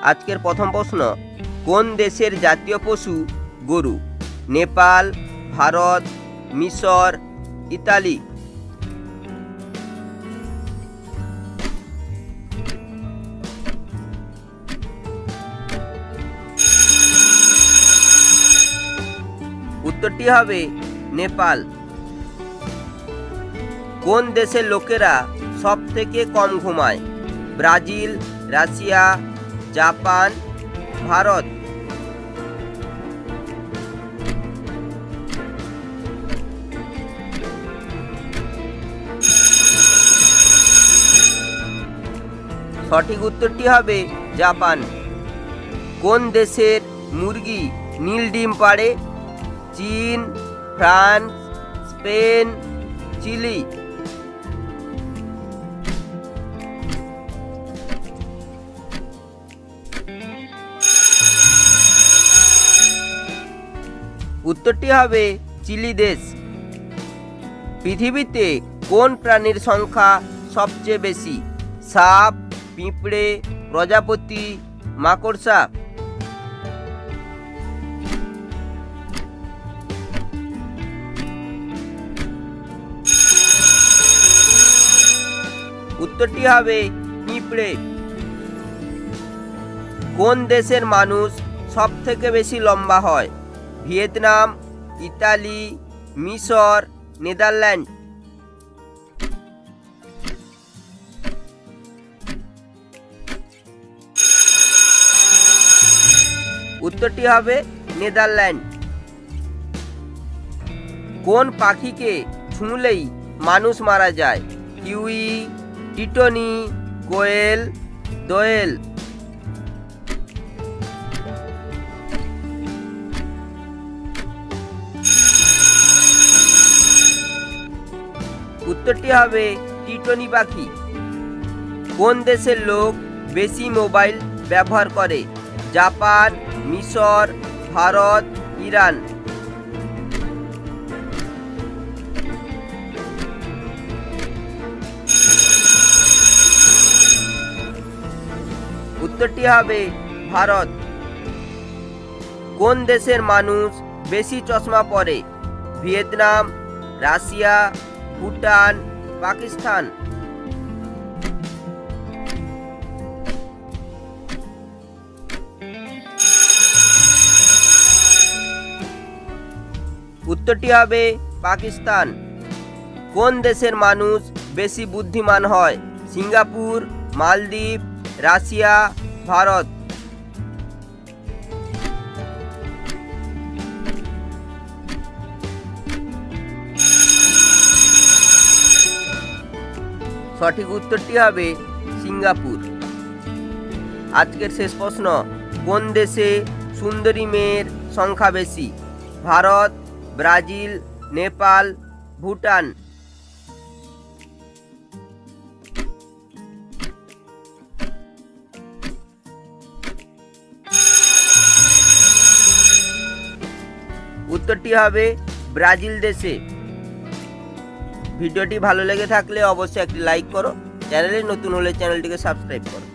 আজকের প্রথম প্রশ্ন, কোন দেশের জাতীয় পশু গরু? নেপাল, ভারত, মিশর, ইতালি। উত্তরটি হবে নেপাল। কোন দেশের লোকেরা সব থেকে কম ঘুমায়? Brazil, Russia, Japan, Bharat. সঠিক উত্তরটি হবে জাপান। কোন দেশের মুরগি নীল ডিম পাড়ে? চীন, ফ্রান্স, স্পেন, চিলি। উত্তরটি হবে চিলি দেশ। পৃথিবীতে কোন প্রাণীর সংখ্যা সবচেয়ে বেশি? সাপ, পিঁপড়ে, প্রজাপতি, মাকড়সা। উত্তরটি হবে পিঁপড়ে। কোন দেশের মানুষ সব থেকে বেশি লম্বা হয়? ভিয়েতনাম, ইতালি, মিশর, নেদারল্যান্ড। উত্তরটি হবে নেদারল্যান্ড। কোন পাখিকে ছুঁলেই মানুষ মারা যায়? কিউই, টিটনি, কোয়েল, দোয়েল। উত্তরটি হবে টিটনি পাখি। কোন দেশের লোক বেশি মোবাইল ব্যবহার করে? জাপান, মিশর, ভারত, ইরান। উত্তরটি হবে ভারত। কোন দেশের মানুষ বেশি চশমা পরে? Vietnam, Russia, Bhutan, Pakistan. উত্তরটি হবে পাকিস্তান। কোন দেশের মানুষ বেশি বুদ্ধিমান হয়? সিঙ্গাপুর, মালদ্বীপ, রাশিয়া, ভারত। সঠিক উত্তরটি হবে সিঙ্গাপুর। আজকের শেষ প্রশ্ন, কোন দেশে সুন্দরী মেয়ের সংখ্যা বেশি? ভারত, ব্রাজিল, নেপাল, ভুটান। উত্তরটি হবে ব্রাজিল দেশে। ভিডিওটি ভালো লেগে থাকলে অবশ্যই একটি লাইক করো, চ্যানেলে নতুন হলে চ্যানেলটিকে সাবস্ক্রাইব করো।